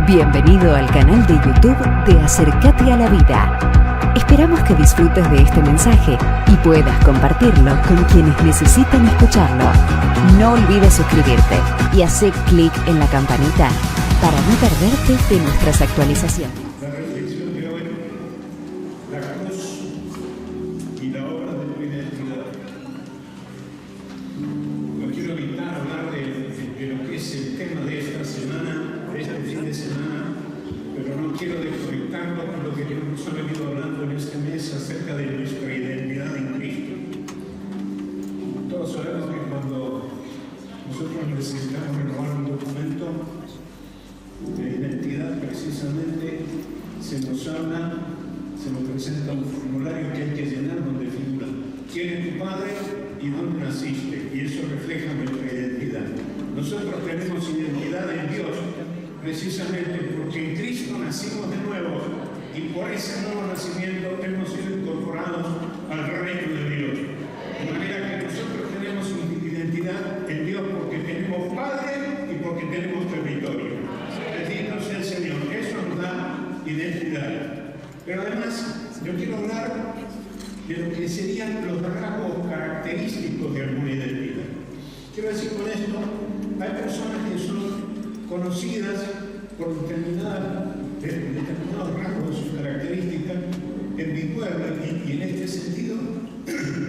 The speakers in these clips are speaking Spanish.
Bienvenido al canal de YouTube de Acercate a la Vida. Esperamos que disfrutes de este mensaje y puedas compartirlo con quienes necesitan escucharlo. No olvides suscribirte y hacer clic en la campanita para no perderte de nuestras actualizaciones. La reflexión de hoy, la cruz y la obra de tu identidad. No quiero evitar hablar de lo que es el tema de esta semana, de este fin de semana, pero no quiero desconectarlo con lo que hemos venido hablando en este mes acerca de nuestra identidad en Cristo. Todos sabemos que cuando nosotros necesitamos renovar un documento de identidad, precisamente se nos habla, se nos presenta un formulario que hay que llenar donde figura quién es tu padre y dónde naciste, y eso refleja nuestra identidad. Nosotros tenemos identidad en Dios precisamente porque en Cristo nacimos de nuevo y por ese nuevo nacimiento hemos sido incorporados al reino de Dios. De manera que nosotros tenemos identidad en Dios porque tenemos Padre y porque tenemos territorio. Bendito sea el Señor, eso nos da identidad. Pero además, yo quiero hablar de lo que serían los rasgos característicos de alguna identidad. Quiero decir con esto, hay personas que son conocidas por determinados rasgos de sus características en mi pueblo, y en este sentido,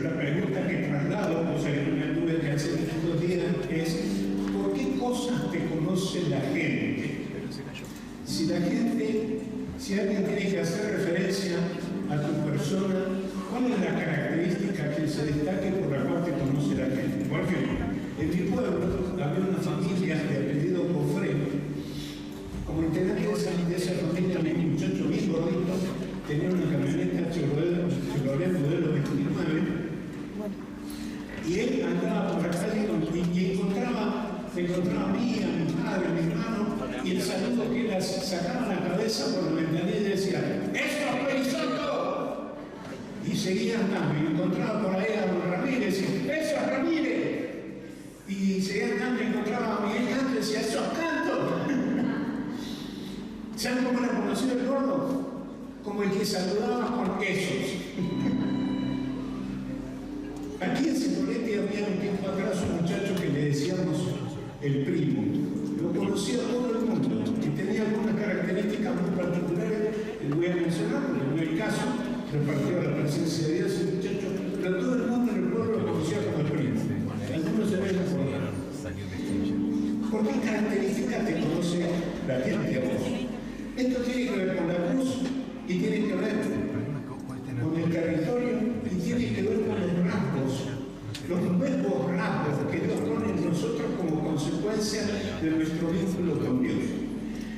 la pregunta que traslado, cosa que no me tuve que hacer en estos días, es ¿por qué cosas te conoce la gente? Si alguien tiene que hacer referencia a tu persona, ¿cuál es la característica que se destaque por la cual te conoce la gente? Por ejemplo, en mi pueblo había una familia de apellido Cofré. Como integrante de esa familia, un muchacho bien gordito, tenía una camioneta Chevrolet modelo 29, y él andaba por la calle y me encontraba a mí, a mi padre, a mi hermano, y el saludo que él sacaba la cabeza por la ventanilla y decía: ¡Esto es Peisoto! Y seguía andando, y encontraba por ahí a don Ramírez, y decía: ¡Eso es Ramírez! Y seguía andando y encontraba a Miguel Canto y decía: ¡Eso es Canto! ¿Saben cómo era conocido el gordo? Como el que saludaba con esos. Aquí en Cipolletti había un tiempo atrás un muchacho que le decíamos el primo. Lo conocía todo el mundo y tenía algunas características muy particulares que voy a mencionar, porque no es el caso, repartió la presencia de Dios el muchacho, pero todo el mundo en el pueblo lo conocía como el primo. Algunos se ven acordar. ¿Por qué características te conoce la gente a vos? Esto tiene que ver con la cruz y tiene que ver con el territorio y tiene que ver con los nuevos rasgos que Dios pone en nosotros como consecuencia de nuestro vínculo con Dios.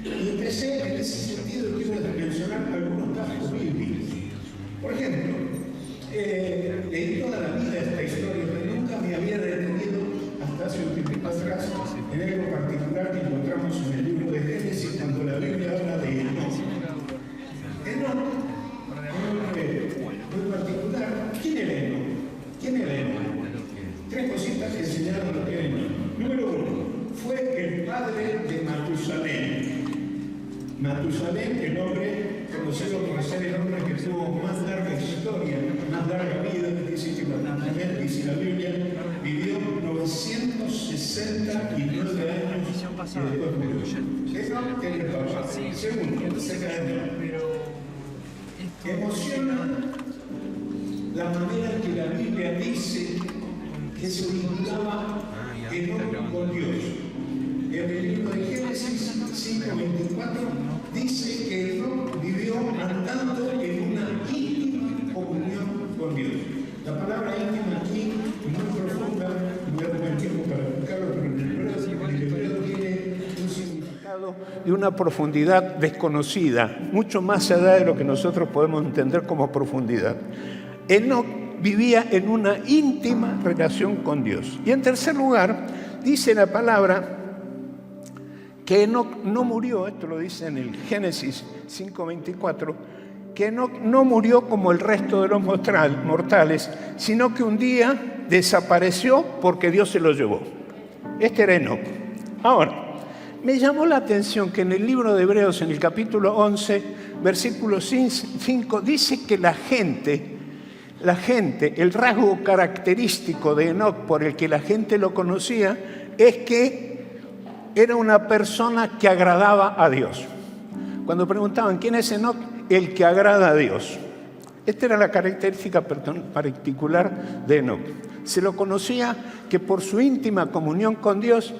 Y empecé en ese sentido, quiero mencionar algunos casos bíblicos. Por ejemplo, leí toda la vida esta historia, pero nunca me había detenido hasta hace un tiempo atrás en algo particular que encontramos en el libro de Génesis cuando la Biblia habla de Enoc. Enoc, muy particular. ¿Quién era Enoc? Tres cositas que enseñaron lo que era Enoc. Número uno, fue el padre de Matusalén. Matusalén, el hombre conocido por ser el hombre que tuvo más larga historia, más larga vida, dice que Matusalén, dice la Biblia, vivió 969 años y después murió. Eso era el papá. Segundo, cerca de Enoc. Emociona la manera en que la Biblia dice que se vinculaba Enoc con Dios. En el libro de Génesis 5:24 dice que Enoc vivió andando en una íntima comunión con Dios. La palabra íntima aquí es muy profunda, no voy a tener tiempo para explicarlo, pero en el hebreo tiene un significado de una profundidad desconocida, mucho más allá de lo que nosotros podemos entender como profundidad. Enoc vivía en una íntima relación con Dios. Y en tercer lugar, dice la palabra que Enoc no murió, esto lo dice en el Génesis 5:24, que Enoc no murió como el resto de los mortales, sino que un día desapareció porque Dios se lo llevó. Este era Enoc. Ahora, Me llamó la atención que en el libro de Hebreos, en el capítulo 11, versículo 5, dice que la gente, el rasgo característico de Enoc por el que la gente lo conocía, es que era una persona que agradaba a Dios. Cuando preguntaban, ¿quién es Enoc? El que agrada a Dios. Esta era la característica particular de Enoc. Se lo conocía que por su íntima comunión con Dios,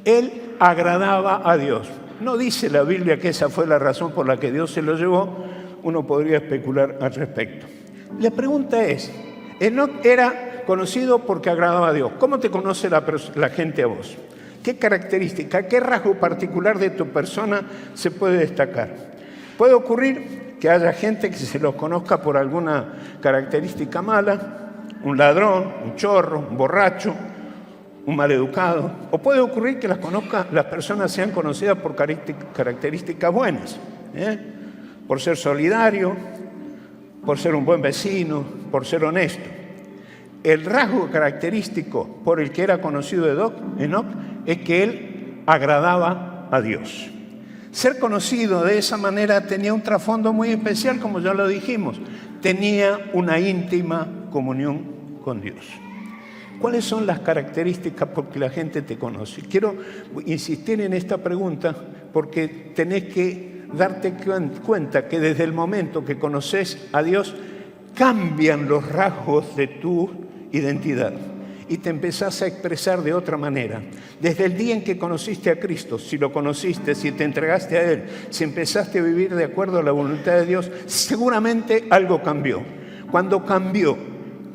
él agradaba a Dios. No dice la Biblia que esa fue la razón por la que Dios se lo llevó. Uno podría especular al respecto. La pregunta es, Enoc era conocido porque agradaba a Dios. ¿Cómo te conoce la gente a vos? ¿Qué característica, qué rasgo particular de tu persona se puede destacar? Puede ocurrir que haya gente que se los conozca por alguna característica mala, un ladrón, un chorro, un borracho, un maleducado. O puede ocurrir que las personas sean conocidas por características buenas, por ser solidario, por ser un buen vecino, por ser honesto. El rasgo característico por el que era conocido Enoc es que él agradaba a Dios. Ser conocido de esa manera tenía un trasfondo muy especial, como ya lo dijimos. Tenía una íntima comunión con Dios. ¿Cuáles son las características por que la gente te conoce? Quiero insistir en esta pregunta porque tenés que darte cuenta que desde el momento que conoces a Dios cambian los rasgos de tu identidad y te empezás a expresar de otra manera. Desde el día en que conociste a Cristo, si lo conociste, si te entregaste a Él, si empezaste a vivir de acuerdo a la voluntad de Dios, seguramente algo cambió. Cuando cambió,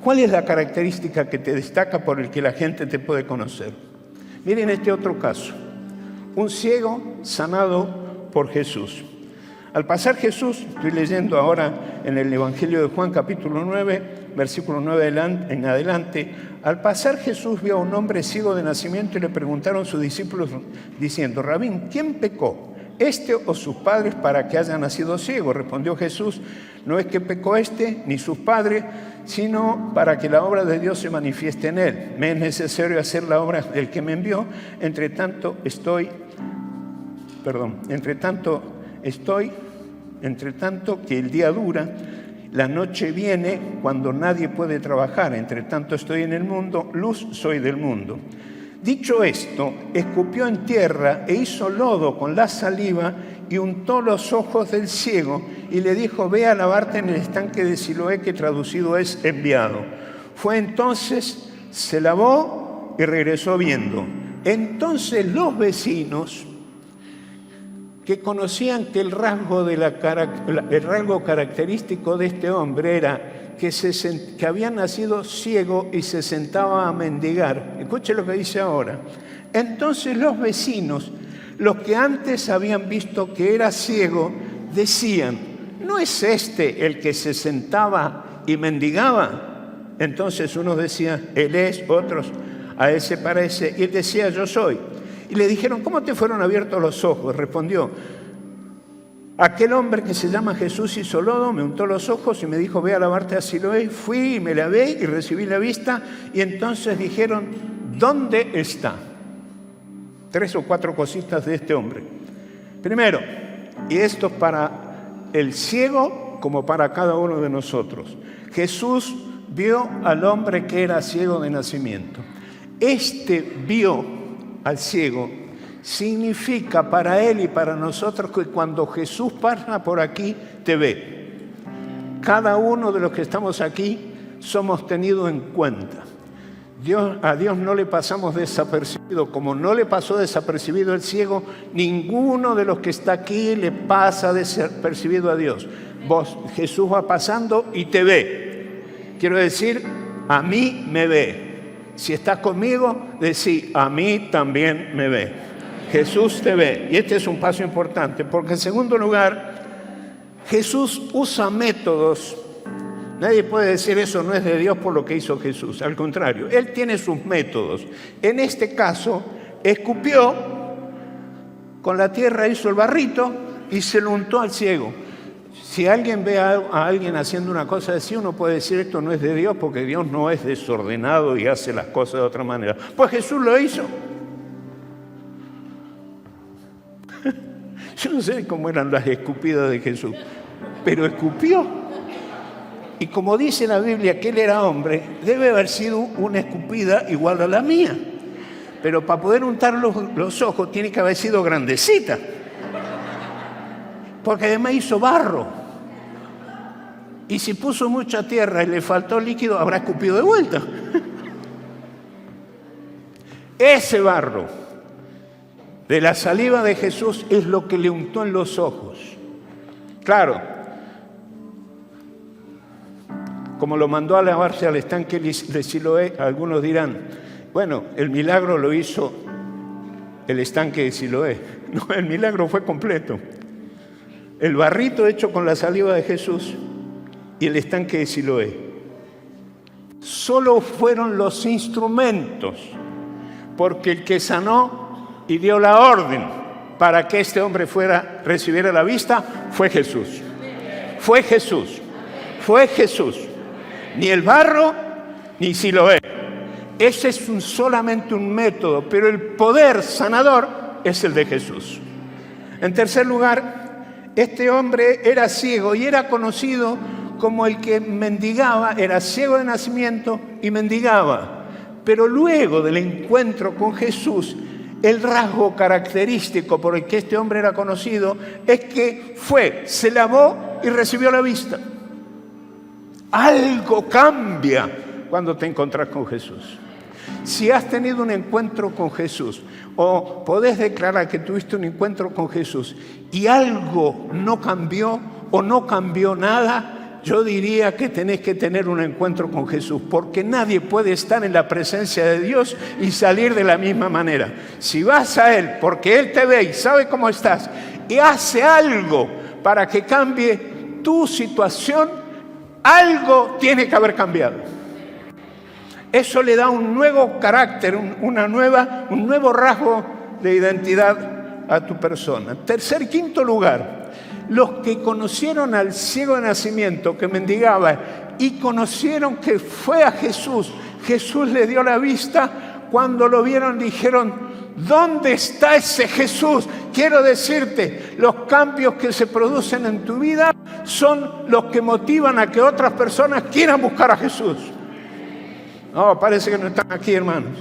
¿cuál es la característica que te destaca por el que la gente te puede conocer? Miren este otro caso. Un ciego sanado por Jesús. Al pasar Jesús, estoy leyendo ahora en el Evangelio de Juan, capítulo 9, versículo 9 en adelante. Al pasar Jesús vio a un hombre ciego de nacimiento y le preguntaron sus discípulos diciendo, Rabín, ¿quién pecó? ¿Este o sus padres para que haya nacido ciego? Respondió Jesús, no es que pecó este ni sus padres, sino para que la obra de Dios se manifieste en él. Me es necesario hacer la obra del que me envió, entre tanto que el día dura, la noche viene cuando nadie puede trabajar, entre tanto estoy en el mundo, luz soy del mundo. Dicho esto, escupió en tierra e hizo lodo con la saliva y untó los ojos del ciego y le dijo, ve a lavarte en el estanque de Siloé, que traducido es enviado. Fue entonces, se lavó y regresó viendo. Entonces los vecinos, que conocían que el rasgo característico de este hombre era que había nacido ciego y se sentaba a mendigar. Escuche lo que dice ahora. Entonces los vecinos, los que antes habían visto que era ciego, decían, ¿no es este el que se sentaba y mendigaba? Entonces unos decían, él es, otros, a él se parece, y él decía, yo soy. Y le dijeron, ¿cómo te fueron abiertos los ojos? Respondió, aquel hombre que se llama Jesús hizo lodo, me untó los ojos y me dijo, ve a lavarte a Siloé. Fui y me lavé y recibí la vista. Y entonces dijeron, ¿dónde está? 3 o 4 cositas de este hombre. Primero, y esto para el ciego como para cada uno de nosotros. Jesús vio al hombre que era ciego de nacimiento. Este vio al ciego significa para él y para nosotros que cuando Jesús pasa por aquí, te ve. Cada uno de los que estamos aquí somos tenidos en cuenta. A Dios no le pasamos desapercibido. Como no le pasó desapercibido el ciego, ninguno de los que está aquí le pasa desapercibido a Dios. Jesús va pasando y te ve. Quiero decir, a mí me ve. Si estás conmigo, decí, a mí también me ve. Jesús te ve. Y este es un paso importante, porque en segundo lugar, Jesús usa métodos. Nadie puede decir eso no es de Dios por lo que hizo Jesús. Al contrario, Él tiene sus métodos. En este caso, escupió, con la tierra hizo el barrito y se lo untó al ciego. Si alguien ve a alguien haciendo una cosa así, uno puede decir esto no es de Dios porque Dios no es desordenado y hace las cosas de otra manera. Pues Jesús lo hizo. Yo no sé cómo eran las escupidas de Jesús, pero escupió. Y como dice la Biblia que él era hombre, debe haber sido una escupida igual a la mía. Pero para poder untar los ojos tiene que haber sido grandecita. Porque además hizo barro. Y si puso mucha tierra y le faltó líquido, habrá escupido de vuelta. Ese barro de la saliva de Jesús es lo que le untó en los ojos. Claro, como lo mandó a lavarse al estanque de Siloé, algunos dirán, bueno, el milagro lo hizo el estanque de Siloé. No, el milagro fue completo. El barrito hecho con la saliva de Jesús y el estanque de Siloé. Solo fueron los instrumentos, porque el que sanó y dio la orden para que este hombre recibiera la vista fue Jesús. Fue Jesús. Fue Jesús. Ni el barro, ni Siloé. Ese es solamente un método, pero el poder sanador es el de Jesús. En tercer lugar, este hombre era ciego y era conocido como el que mendigaba, era ciego de nacimiento y mendigaba. Pero luego del encuentro con Jesús, el rasgo característico por el que este hombre era conocido es que se lavó y recibió la vista. Algo cambia cuando te encontrás con Jesús. Si has tenido un encuentro con Jesús o podés declarar que tuviste un encuentro con Jesús y algo no cambió o no cambió nada, yo diría que tenés que tener un encuentro con Jesús, porque nadie puede estar en la presencia de Dios y salir de la misma manera. Si vas a Él porque Él te ve y sabe cómo estás y hace algo para que cambie tu situación, algo tiene que haber cambiado. Eso le da un nuevo carácter, un nuevo rasgo de identidad a tu persona. Quinto lugar, los que conocieron al ciego de nacimiento que mendigaba y conocieron que fue a Jesús, Jesús le dio la vista, cuando lo vieron dijeron, ¿dónde está ese Jesús? Quiero decirte, los cambios que se producen en tu vida son los que motivan a que otras personas quieran buscar a Jesús. No, parece que no están aquí, hermanos.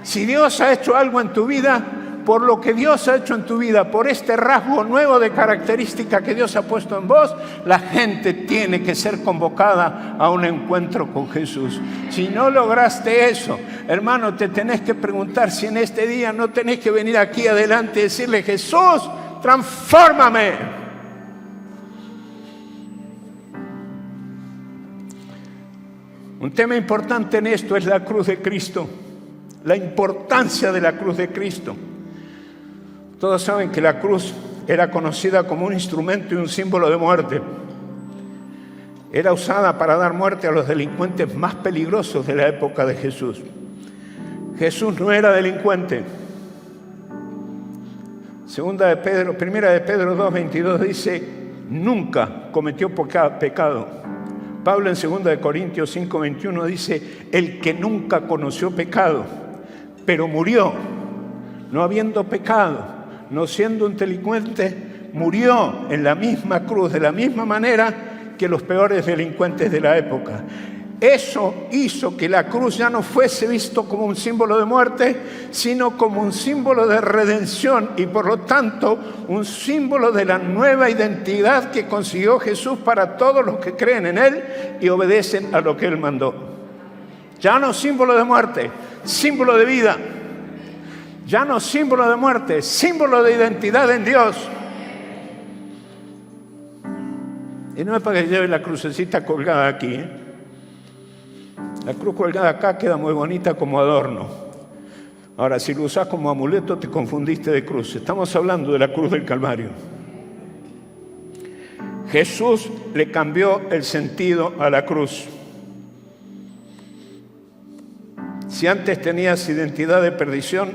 Si Dios ha hecho algo en tu vida, por lo que Dios ha hecho en tu vida, por este rasgo nuevo de característica que Dios ha puesto en vos, la gente tiene que ser convocada a un encuentro con Jesús. Si no lograste eso, hermano, te tenés que preguntar si en este día no tenés que venir aquí adelante y decirle, Jesús, transfórmame. Un tema importante en esto es la cruz de Cristo, la importancia de la cruz de Cristo. Todos saben que la cruz era conocida como un instrumento y un símbolo de muerte. Era usada para dar muerte a los delincuentes más peligrosos de la época de Jesús. Jesús no era delincuente. Primera de Pedro 2:22 dice, nunca cometió pecado. Pablo en 2 Corintios 5:21 dice, el que nunca conoció pecado, pero murió, no habiendo pecado, no siendo un delincuente, murió en la misma cruz, de la misma manera que los peores delincuentes de la época. Eso hizo que la cruz ya no fuese visto como un símbolo de muerte, sino como un símbolo de redención y por lo tanto un símbolo de la nueva identidad que consiguió Jesús para todos los que creen en Él y obedecen a lo que Él mandó. Ya no símbolo de muerte, símbolo de vida. Ya no símbolo de muerte, símbolo de identidad en Dios. Y no es para que lleve la crucecita colgada aquí, ¿eh? La cruz colgada acá queda muy bonita como adorno. Ahora, si lo usás como amuleto, te confundiste de cruz. Estamos hablando de la cruz del Calvario. Jesús le cambió el sentido a la cruz. Si antes tenías identidad de perdición,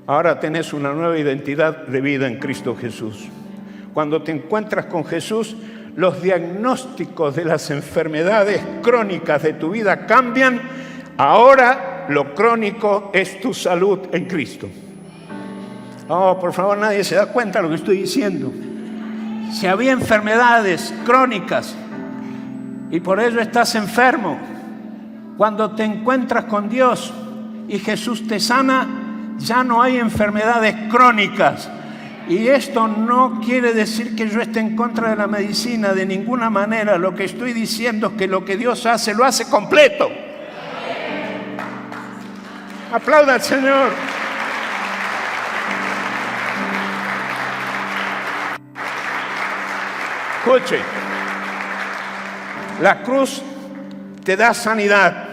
ahora tenés una nueva identidad de vida en Cristo Jesús. Cuando te encuentras con Jesús, los diagnósticos de las enfermedades crónicas de tu vida cambian. Ahora lo crónico es tu salud en Cristo. Oh, por favor, nadie se da cuenta de lo que estoy diciendo. Si había enfermedades crónicas y por ello estás enfermo, cuando te encuentras con Dios y Jesús te sana, ya no hay enfermedades crónicas. Y esto no quiere decir que yo esté en contra de la medicina de ninguna manera. Lo que estoy diciendo es que lo que Dios hace, lo hace completo. Aplauda al Señor. Escuche, la cruz te da sanidad.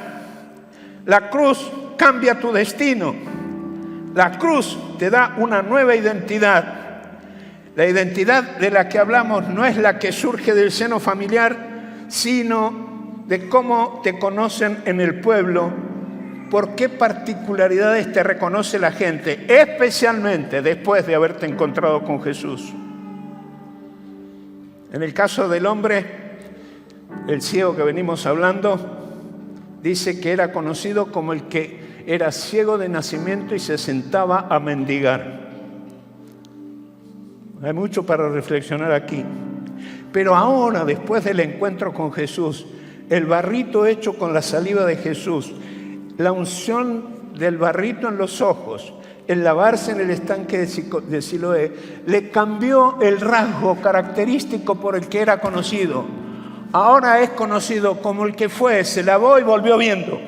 La cruz cambia tu destino. La cruz te da una nueva identidad. La identidad de la que hablamos no es la que surge del seno familiar, sino de cómo te conocen en el pueblo, por qué particularidades te reconoce la gente, especialmente después de haberte encontrado con Jesús. En el caso del hombre, el ciego que venimos hablando, dice que era conocido como el que era ciego de nacimiento y se sentaba a mendigar. Hay mucho para reflexionar aquí. Pero ahora, después del encuentro con Jesús, el barrito hecho con la saliva de Jesús, la unción del barrito en los ojos, el lavarse en el estanque de Siloé, le cambió el rasgo característico por el que era conocido. Ahora es conocido como el que fue, se lavó y volvió viendo.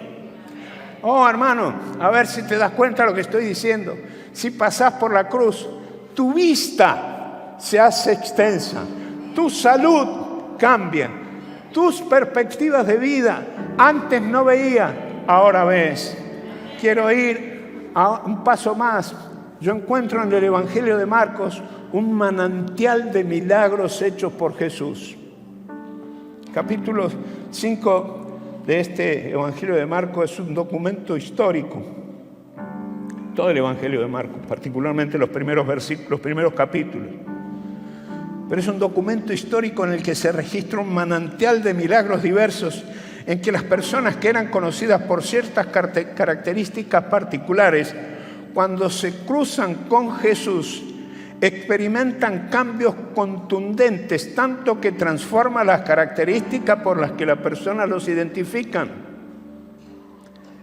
Oh, hermano, a ver si te das cuenta de lo que estoy diciendo. Si pasás por la cruz, tu vista se hace extensa, tu salud cambia, tus perspectivas de vida, antes no veía, ahora ves. Quiero ir a un paso más. Yo encuentro en el Evangelio de Marcos un manantial de milagros hechos por Jesús. Capítulo 5 de este Evangelio de Marcos es un documento histórico. Todo el Evangelio de Marcos, particularmente los primeros versículos, los primeros capítulos. Pero es un documento histórico en el que se registra un manantial de milagros diversos, en que las personas que eran conocidas por ciertas características particulares, cuando se cruzan con Jesús, experimentan cambios contundentes, tanto que transforma las características por las que las personas los identifican.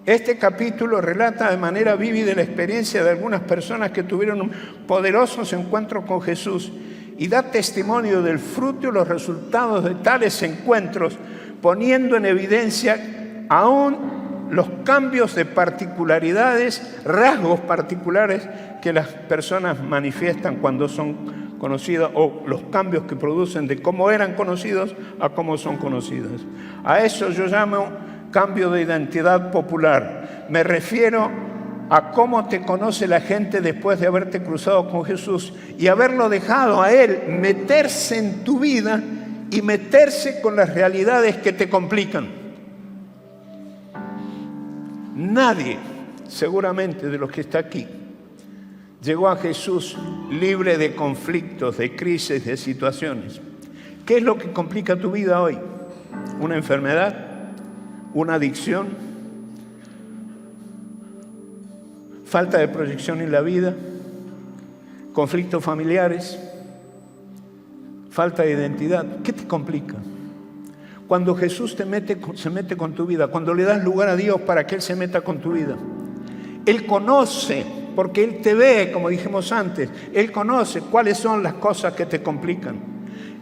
Este capítulo relata de manera vívida la experiencia de algunas personas que tuvieron un poderoso encuentro con Jesús y da testimonio del fruto y los resultados de tales encuentros, poniendo en evidencia aún los cambios de particularidades, rasgos particulares que las personas manifiestan cuando son conocidas, o los cambios que producen de cómo eran conocidos a cómo son conocidas. A eso yo llamo cambio de identidad popular. Me refiero a cómo te conoce la gente después de haberte cruzado con Jesús y haberlo dejado a Él meterse en tu vida y meterse con las realidades que te complican. Nadie, seguramente de los que está aquí, llegó a Jesús libre de conflictos, de crisis, de situaciones. ¿Qué es lo que complica tu vida hoy? ¿Una enfermedad? ¿Una adicción? ¿Falta de proyección en la vida? ¿Conflictos familiares? ¿Falta de identidad? ¿Qué te complica? Cuando Jesús se mete con tu vida, cuando le das lugar a Dios para que Él se meta con tu vida, Él conoce, porque Él te ve, como dijimos antes, Él conoce cuáles son las cosas que te complican.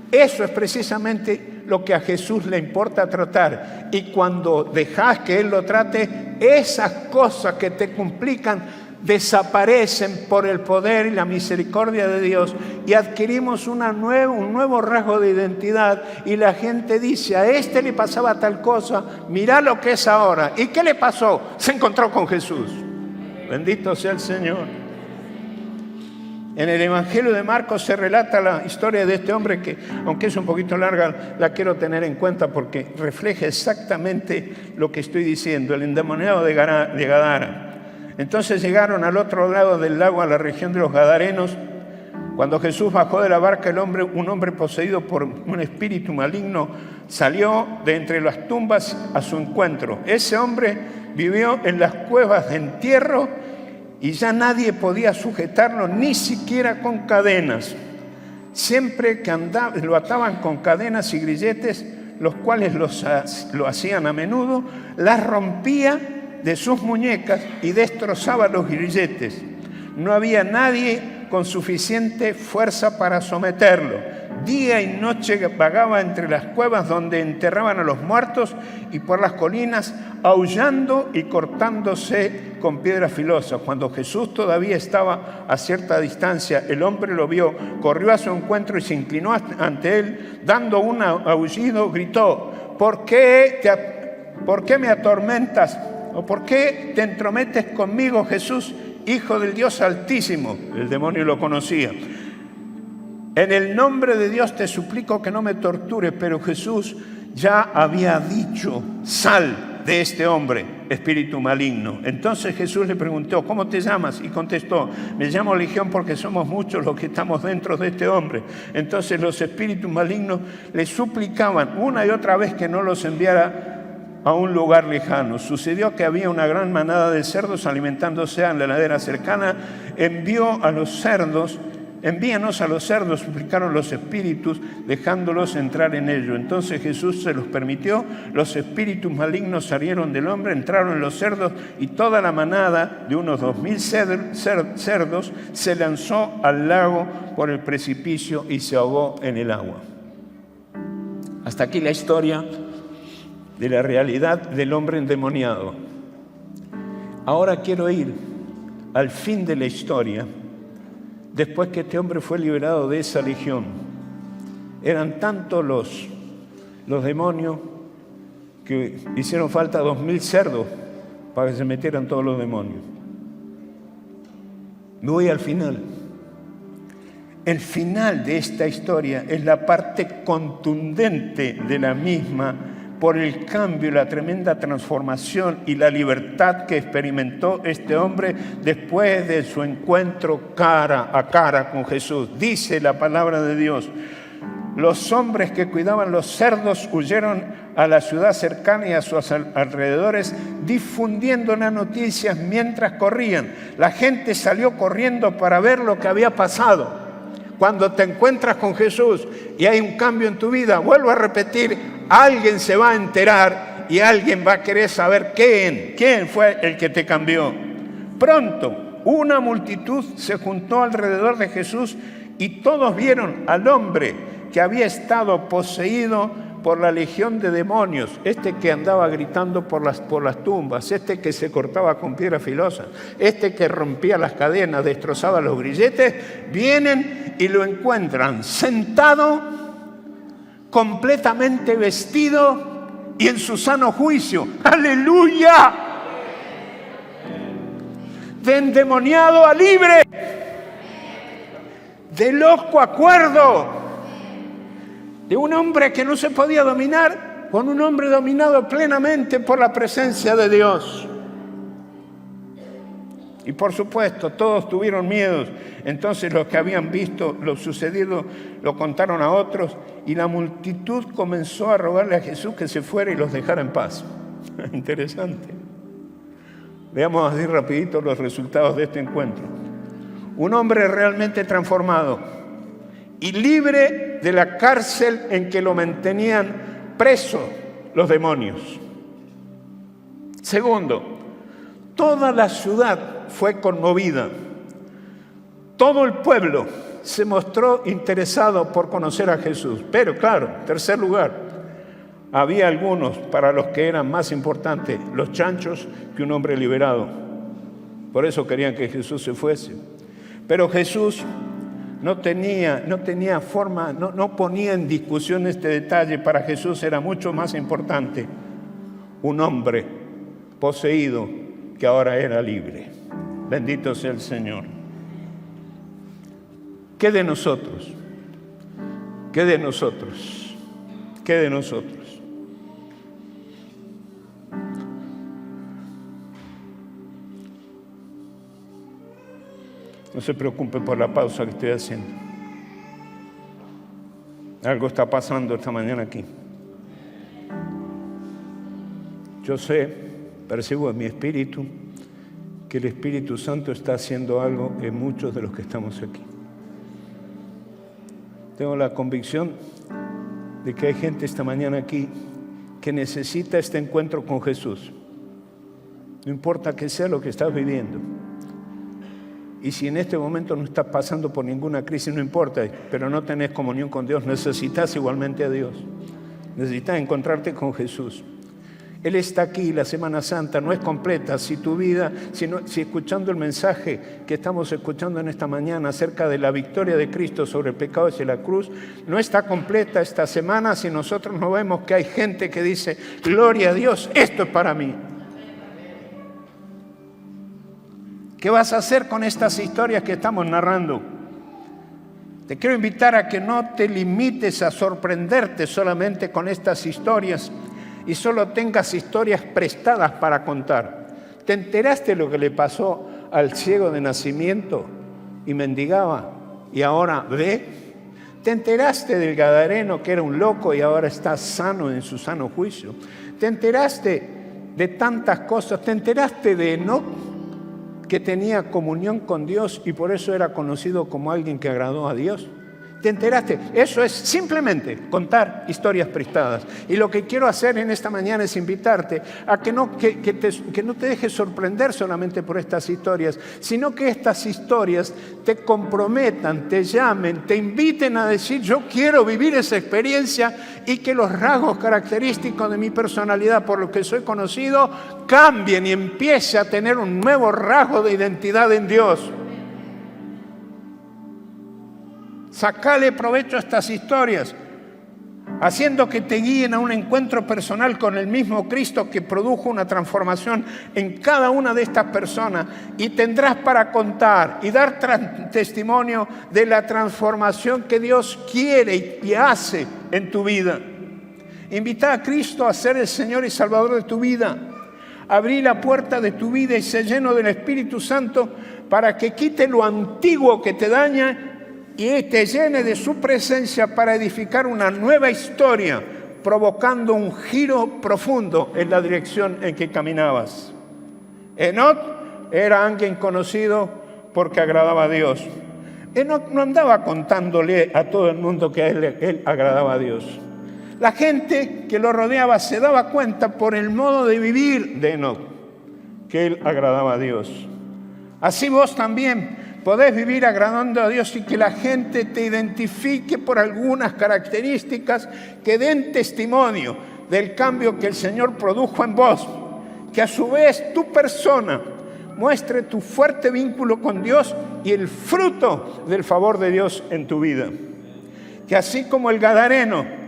Eso es precisamente lo que a Jesús le importa tratar. Y cuando dejas que Él lo trate, esas cosas que te complican desaparecen por el poder y la misericordia de Dios y adquirimos un nuevo rasgo de identidad y la gente dice, a este le pasaba tal cosa, mirá lo que es ahora. ¿Y qué le pasó? Se encontró con Jesús. Bendito sea el Señor. En el Evangelio de Marcos se relata la historia de este hombre que, aunque es un poquito larga, la quiero tener en cuenta porque refleja exactamente lo que estoy diciendo, el endemoniado de Gadara. Entonces llegaron al otro lado del lago, a la región de los Gadarenos. Cuando Jesús bajó de la barca, un hombre poseído por un espíritu maligno salió de entre las tumbas a su encuentro. Ese hombre vivió en las cuevas de entierro y ya nadie podía sujetarlo, ni siquiera con cadenas. Siempre que andaba, lo ataban con cadenas y grilletes, los cuales lo hacían a menudo, las rompía de sus muñecas y destrozaba los grilletes. No había nadie con suficiente fuerza para someterlo. Día y noche vagaba entre las cuevas donde enterraban a los muertos y por las colinas, aullando y cortándose con piedras filosas. Cuando Jesús todavía estaba a cierta distancia, el hombre lo vio, corrió a su encuentro y se inclinó ante él, dando un aullido, gritó: ¿Por qué me atormentas? ¿O por qué te entrometes conmigo, Jesús, Hijo del Dios Altísimo? El demonio lo conocía. En el nombre de Dios te suplico que no me tortures. Pero Jesús ya había dicho: sal de este hombre, espíritu maligno. Entonces Jesús le preguntó: ¿cómo te llamas? Y contestó: me llamo Legión, porque somos muchos los que estamos dentro de este hombre. Entonces los espíritus malignos le suplicaban una y otra vez que no los enviara a un lugar lejano. Sucedió que había una gran manada de cerdos alimentándose en la ladera cercana. Envíanos a los cerdos, suplicaron los espíritus, dejándolos entrar en ellos. Entonces Jesús se los permitió. Los espíritus malignos salieron del hombre, entraron en los cerdos, y toda la manada de unos 2000 cerdos se lanzó al lago por el precipicio y se ahogó en el agua. Hasta aquí la historia de la realidad del hombre endemoniado. Ahora quiero ir al fin de la historia. Después que este hombre fue liberado de esa legión, eran tantos los demonios que hicieron falta 2000 cerdos para que se metieran todos los demonios. Me voy al final. El final de esta historia es la parte contundente de la misma, por el cambio, la tremenda transformación y la libertad que experimentó este hombre después de su encuentro cara a cara con Jesús. Dice la palabra de Dios: los hombres que cuidaban los cerdos huyeron a la ciudad cercana y a sus alrededores, difundiendo las noticias mientras corrían. La gente salió corriendo para ver lo que había pasado. Cuando te encuentras con Jesús y hay un cambio en tu vida, vuelvo a repetir, alguien se va a enterar y alguien va a querer saber quién fue el que te cambió. Pronto, una multitud se juntó alrededor de Jesús y todos vieron al hombre que había estado poseído por la legión de demonios, este que andaba gritando por las tumbas, este que se cortaba con piedras filosas, este que rompía las cadenas, destrozaba los grilletes. Vienen y lo encuentran sentado, completamente vestido y en su sano juicio. ¡Aleluya! De endemoniado a libre, de loco a cuerdo, de un hombre que no se podía dominar con un hombre dominado plenamente por la presencia de Dios. Y por supuesto, todos tuvieron miedos. Entonces los que habían visto lo sucedido lo contaron a otros, y la multitud comenzó a rogarle a Jesús que se fuera y los dejara en paz. Interesante. Veamos así rapidito los resultados de este encuentro. Un hombre realmente transformado y libre de la cárcel en que lo mantenían preso los demonios. Segundo, toda la ciudad fue conmovida. Todo el pueblo se mostró interesado por conocer a Jesús. Pero claro, en tercer lugar, había algunos para los que eran más importantes los chanchos que un hombre liberado. Por eso querían que Jesús se fuese. Pero Jesús no tenía forma, no ponía en discusión este detalle. Para Jesús era mucho más importante un hombre poseído que ahora era libre. Bendito sea el Señor. ¿Qué de nosotros? ¿Qué de nosotros? ¿Qué de nosotros? No se preocupe por la pausa que estoy haciendo. Algo está pasando esta mañana aquí. Yo sé, percibo en mi espíritu que el Espíritu Santo está haciendo algo en muchos de los que estamos aquí. Tengo la convicción de que hay gente esta mañana aquí que necesita este encuentro con Jesús. No importa que sea lo que estás viviendo. Y si en este momento no estás pasando por ninguna crisis, no importa, pero no tenés comunión con Dios, necesitas igualmente a Dios. Necesitas encontrarte con Jesús. Él está aquí, la Semana Santa no es completa si tu vida, si escuchando el mensaje que estamos escuchando en esta mañana acerca de la victoria de Cristo sobre el pecado hacia la cruz, no está completa esta semana si nosotros no vemos que hay gente que dice, gloria a Dios, esto es para mí. ¿Qué vas a hacer con estas historias que estamos narrando? Te quiero invitar a que no te limites a sorprenderte solamente con estas historias y solo tengas historias prestadas para contar. ¿Te enteraste de lo que le pasó al ciego de nacimiento y mendigaba y ahora ve? ¿Te enteraste del gadareno que era un loco y ahora está sano en su sano juicio? ¿Te enteraste de tantas cosas? ¿Te enteraste de Enoc, que tenía comunión con Dios y por eso era conocido como alguien que agradó a Dios? ¿Te enteraste? Eso es simplemente contar historias prestadas. Y lo que quiero hacer en esta mañana es invitarte a que no te dejes sorprender solamente por estas historias, sino que estas historias te comprometan, te llamen, te inviten a decir, yo quiero vivir esa experiencia y que los rasgos característicos de mi personalidad, por lo que soy conocido, cambien y empiece a tener un nuevo rasgo de identidad en Dios. Sacale provecho a estas historias, haciendo que te guíen a un encuentro personal con el mismo Cristo que produjo una transformación en cada una de estas personas, y tendrás para contar y dar testimonio de la transformación que Dios quiere y hace en tu vida. Invita a Cristo a ser el Señor y Salvador de tu vida. Abrí la puerta de tu vida y sé lleno del Espíritu Santo para que quite lo antiguo que te daña y te llene de su presencia para edificar una nueva historia, provocando un giro profundo en la dirección en que caminabas. Enoc era alguien conocido porque agradaba a Dios. Enoc no andaba contándole a todo el mundo que él agradaba a Dios. La gente que lo rodeaba se daba cuenta por el modo de vivir de Enoc que él agradaba a Dios. Así vos también podés vivir agradando a Dios y que la gente te identifique por algunas características que den testimonio del cambio que el Señor produjo en vos. Que a su vez tu persona muestre tu fuerte vínculo con Dios y el fruto del favor de Dios en tu vida. Que así como el gadareno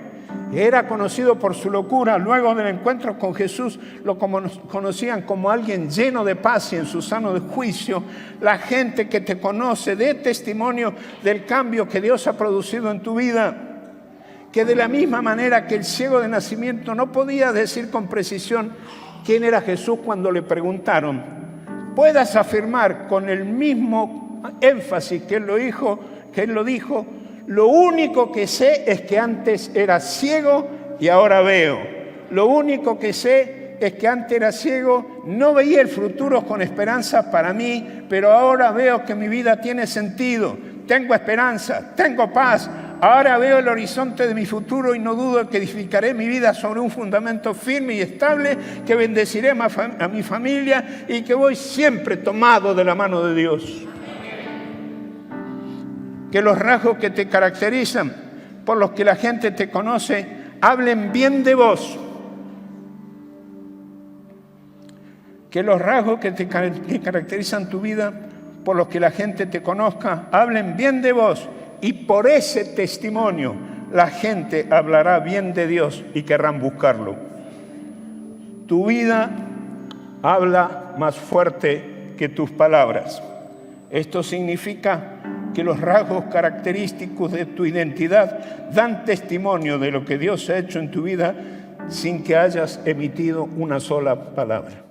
era conocido por su locura, luego del encuentro con Jesús lo conocían como alguien lleno de paz y en su sano juicio, la gente que te conoce dé testimonio del cambio que Dios ha producido en tu vida. Que de la misma manera que el ciego de nacimiento no podía decir con precisión quién era Jesús cuando le preguntaron, puedas afirmar con el mismo énfasis que él lo dijo, lo único que sé es que antes era ciego y ahora veo. Lo único que sé es que antes era ciego, no veía el futuro con esperanza para mí, pero ahora veo que mi vida tiene sentido. Tengo esperanza, tengo paz. Ahora veo el horizonte de mi futuro y no dudo que edificaré mi vida sobre un fundamento firme y estable, que bendeciré a mi familia y que voy siempre tomado de la mano de Dios. Que los rasgos que te caracterizan, por los que la gente te conoce, hablen bien de vos. Que los rasgos que caracterizan tu vida, por los que la gente te conozca, hablen bien de vos. Y por ese testimonio, la gente hablará bien de Dios y querrán buscarlo. Tu vida habla más fuerte que tus palabras. Esto significa que los rasgos característicos de tu identidad dan testimonio de lo que Dios ha hecho en tu vida sin que hayas emitido una sola palabra.